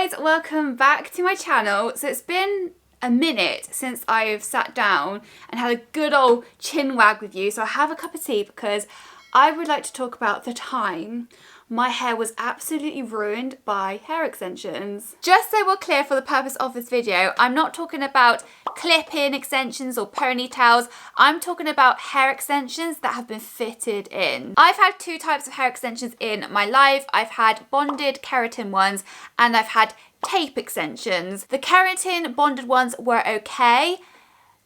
guys, welcome back to my channel. So it's been a minute since I've sat down and had a good old chin wag with you. So I have a cup of tea because I would like to talk about the time my hair was absolutely ruined by hair extensions. Just so we're clear for the purpose of this video, I'm not talking about clip-in extensions or ponytails. I'm talking about hair extensions that have been fitted in. I've had two types of hair extensions in my life. I've had bonded keratin ones and I've had tape extensions. The keratin bonded ones were okay.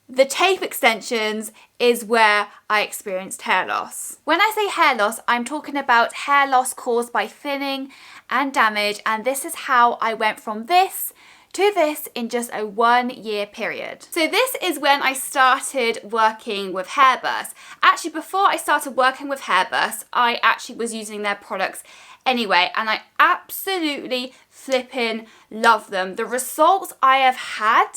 The tape extensions is where I experienced hair loss. When I say hair loss, I'm talking about hair loss caused by thinning and damage, and this is how I went from this to this in just a 1 year period. So this is when I started working with Hairburst. Actually, before I started working with Hairburst, I actually was using their products anyway, and I absolutely flipping love them. The results I have had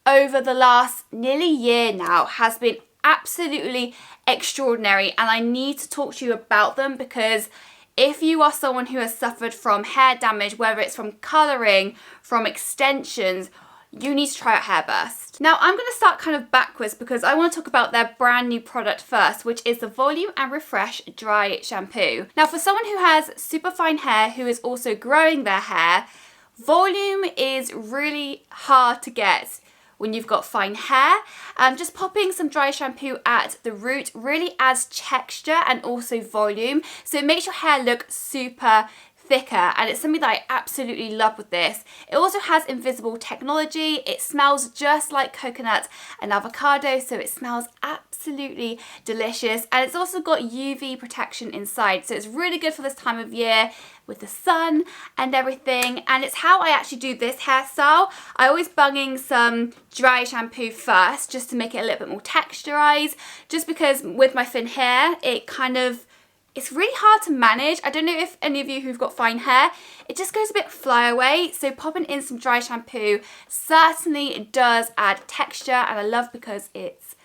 over the last nearly year now has been absolutely extraordinary, and I need to talk to you about them because if you are someone who has suffered from hair damage, whether it's from colouring, from extensions, you need to try out Hairburst. Now I'm going to start kind of backwards because I want to talk about their brand new product first, which is the Volume and Refresh Dry Shampoo. Now for someone who has super fine hair who is also growing their hair, volume is really hard to get when you've got fine hair. Just popping some dry shampoo at the root really adds texture and also volume, so it makes your hair look super thicker, and it's something that I absolutely love with this. It also has invisible technology. It smells just like coconut and avocado, so it smells absolutely delicious, and it's also got UV protection inside, so it's really good for this time of year with the sun and everything. And it's how I actually do this hairstyle. I always bung in some dry shampoo first just to make it a little bit more texturized, just because with my thin hair it's really hard to manage. I don't know if any of you who've got fine hair, it just goes a bit flyaway. So popping in some dry shampoo certainly does add texture, and I love because it's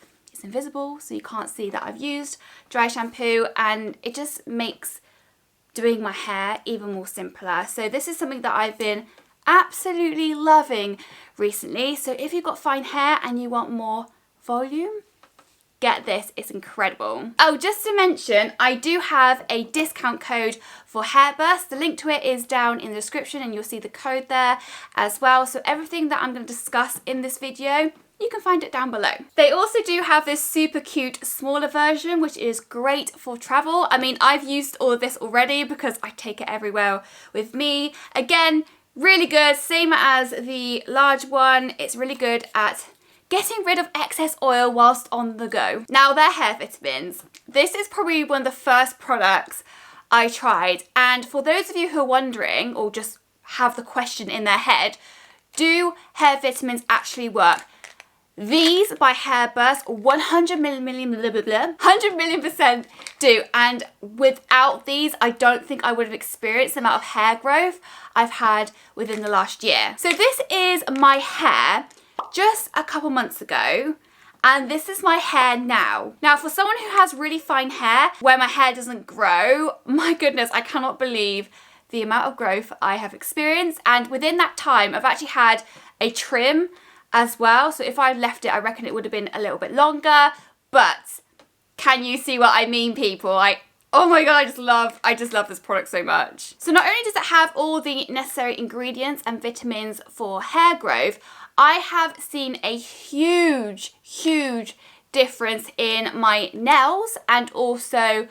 invisible, so you can't see that I've used dry shampoo, and it just makes doing my hair even more simpler. So this is something that I've been absolutely loving recently. So if you've got fine hair and you want more volume, get this, it's incredible. Oh, just to mention, I do have a discount code for Hairburst. The link to it is down in the description and you'll see the code there as well. So everything that I'm going to discuss in this video, you can find it down below. They also do have this super cute smaller version, which is great for travel. I mean, I've used all of this already because I take it everywhere with me. Again, really good, same as the large one. It's really good at getting rid of excess oil whilst on the go. Now their hair vitamins. This is probably one of the first products I tried, and for those of you who are wondering or just have the question in their head, do hair vitamins actually work? These by Hairburst 100 million% do, and without these I don't think I would have experienced the amount of hair growth I've had within the last year. So this is my hair just a couple months ago, and this is my hair now. Now for someone who has really fine hair where my hair doesn't grow, my goodness, I cannot believe the amount of growth I have experienced, and within that time I've actually had a trim as well, so if I'd left it I reckon it would have been a little bit longer, but can you see what I mean, people? Oh my god, I just love this product so much. So not only does it have all the necessary ingredients and vitamins for hair growth, I have seen a huge difference in my nails and also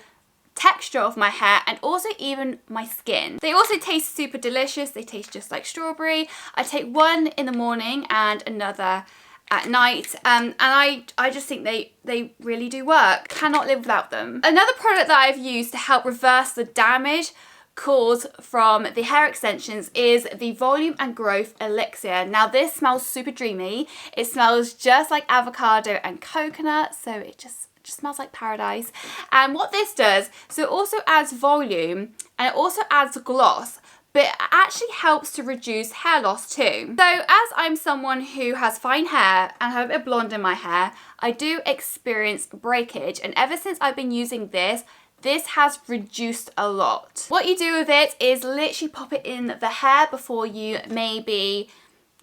texture of my hair and also even my skin. They also taste super delicious. They taste just like strawberry. I take one in the morning and another at night, and I just think they really do work. Cannot live without them. Another product that I've used to help reverse the damage caused from the hair extensions is the Volume and Growth Elixir. Now this smells super dreamy. It smells just like avocado and coconut, so it just smells like paradise. And what this does, so it also adds volume and it also adds gloss, but it actually helps to reduce hair loss too. So as I'm someone who has fine hair and have a bit of blonde in my hair, I do experience breakage, and ever since I've been using this, this has reduced a lot. What you do with it is literally pop it in the hair before you maybe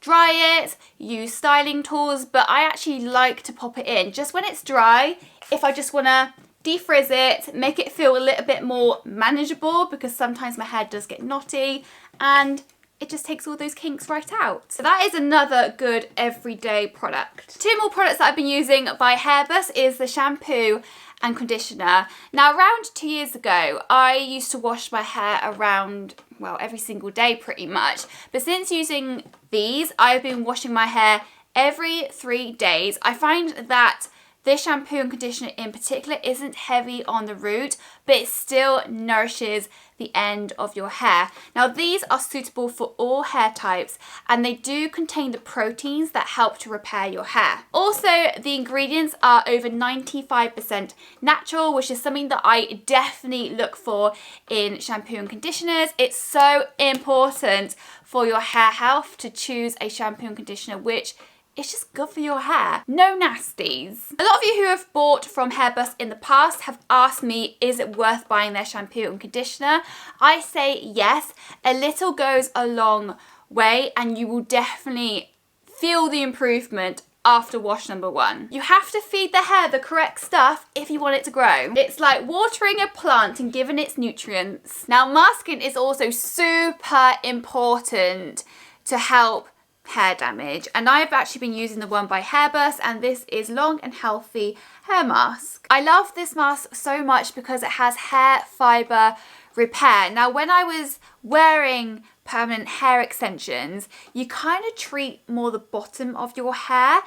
dry it, use styling tools, but I actually like to pop it in just when it's dry, if I just want to defrizz it, make it feel a little bit more manageable, because sometimes my hair does get knotty and it just takes all those kinks right out. So that is another good everyday product. 2 more products that I've been using by Hairburst is the shampoo and conditioner. Now, around 2 years ago, I used to wash my hair around, well, every single day pretty much. But since using these, I've been washing my hair every 3 days. I find that this shampoo and conditioner in particular isn't heavy on the root, but it still nourishes the end of your hair. Now, these are suitable for all hair types, and they do contain the proteins that help to repair your hair. Also, the ingredients are over 95% natural, which is something that I definitely look for in shampoo and conditioners. It's so important for your hair health to choose a shampoo and conditioner which it's just good for your hair. No nasties. A lot of you who have bought from Hairburst in the past have asked me, is it worth buying their shampoo and conditioner? I say yes. A little goes a long way, and you will definitely feel the improvement after wash number 1. You have to feed the hair the correct stuff if you want it to grow. It's like watering a plant and giving it nutrients. Now, masking is also super important to help hair damage, and I've actually been using the one by Hairburst, and this is Long and Healthy Hair Mask. I love this mask so much because it has hair fibre repair. Now, when I was wearing permanent hair extensions, you kind of treat more the bottom of your hair.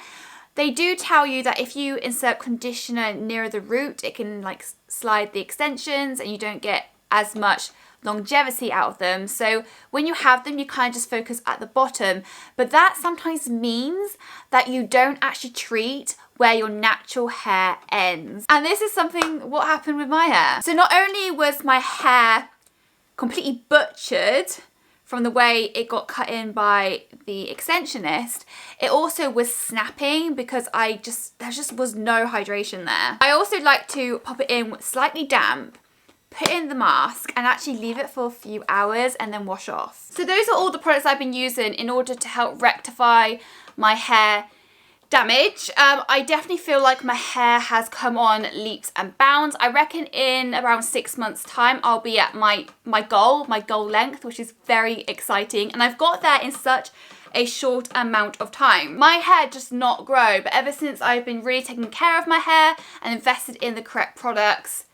They do tell you that if you insert conditioner nearer the root, it can like slide the extensions and you don't get as much longevity out of them. So when you have them, you kind of just focus at the bottom, but that sometimes means that you don't actually treat where your natural hair ends. And this is something what happened with my hair. So not only was my hair completely butchered from the way it got cut in by the extensionist, it also was snapping because there just was no hydration there. I also like to pop it in slightly damp, put in the mask, and actually leave it for a few hours and then wash off. So those are all the products I've been using in order to help rectify my hair damage. I definitely feel like my hair has come on leaps and bounds. I reckon in around 6 months time I'll be at my goal length, which is very exciting, and I've got there in such a short amount of time. My hair does not grow, but ever since I've been really taking care of my hair and invested in the correct products,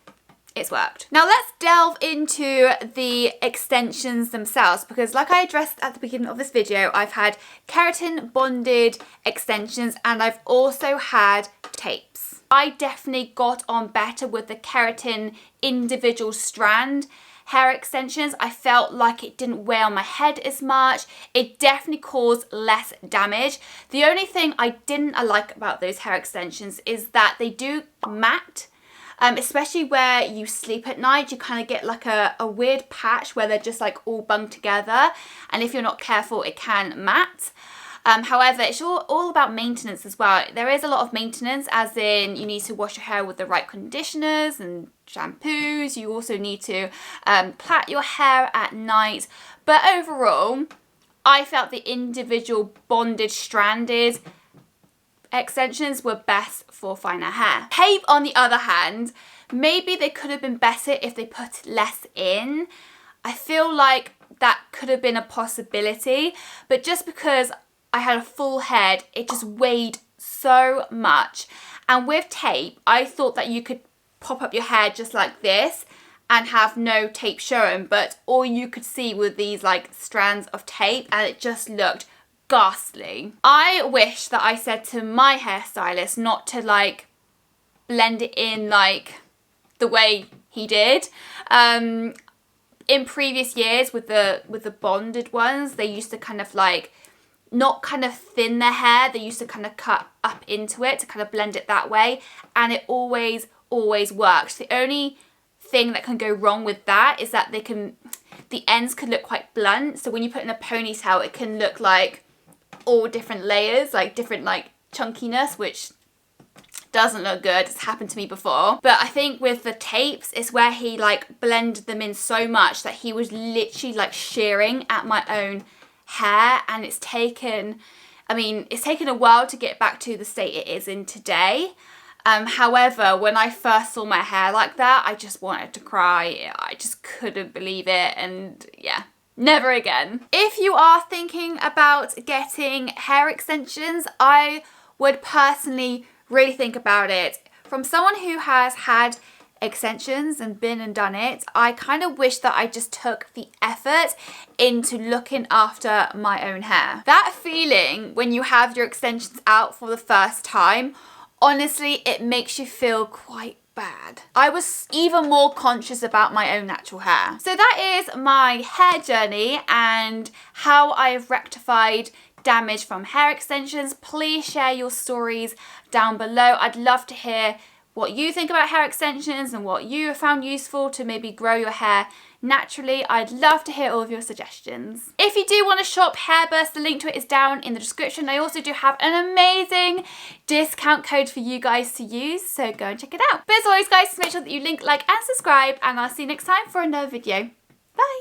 it's worked. Now let's delve into the extensions themselves, because like I addressed at the beginning of this video, I've had keratin bonded extensions and I've also had tapes. I definitely got on better with the keratin individual strand hair extensions. I felt like it didn't weigh on my head as much. It definitely caused less damage. The only thing I didn't like about those hair extensions is that they do mat. Especially where you sleep at night, you kind of get like a weird patch where they're just like all bunged together, and if you're not careful it can mat. However, it's all about maintenance as well. There is a lot of maintenance, as in you need to wash your hair with the right conditioners and shampoos. You also need to plait your hair at night, but overall I felt the individual bonded stranded extensions were best for finer hair. Tape, on the other hand, maybe they could have been better if they put less in. I feel like that could have been a possibility, but just because I had a full head, it just weighed so much. And with tape, I thought that you could pop up your hair just like this and have no tape showing, but all you could see were these like strands of tape, and it just looked ghastly. I wish that I said to my hairstylist not to like blend it in like the way he did. In previous years with the bonded ones, they used to kind of like not kind of thin their hair, they used to kind of cut up into it to kind of blend it that way, and it always works. The only thing that can go wrong with that is that the ends could look quite blunt, so when you put in a ponytail it can look like all different layers, like different like chunkiness, which doesn't look good. It's happened to me before. But I think with the tapes, it's where he like blended them in so much that he was literally like shearing at my own hair, and it's taken a while to get back to the state it is in today. However, when I first saw my hair like that, I just wanted to cry. I just couldn't believe it, and yeah, never again. If you are thinking about getting hair extensions, I would personally really think about it. From someone who has had extensions and been and done it, I kind of wish that I just took the effort into looking after my own hair. That feeling when you have your extensions out for the first time, honestly, it makes you feel quite bad. I was even more conscious about my own natural hair. So that is my hair journey and how I have rectified damage from hair extensions. Please share your stories down below. I'd love to hear what you think about hair extensions and what you have found useful to maybe grow your hair naturally. I'd love to hear all of your suggestions. If you do want to shop Hairburst, the link to it is down in the description. I also do have an amazing discount code for you guys to use, so go and check it out. But as always guys, make sure that you link, like and subscribe, and I'll see you next time for another video. Bye!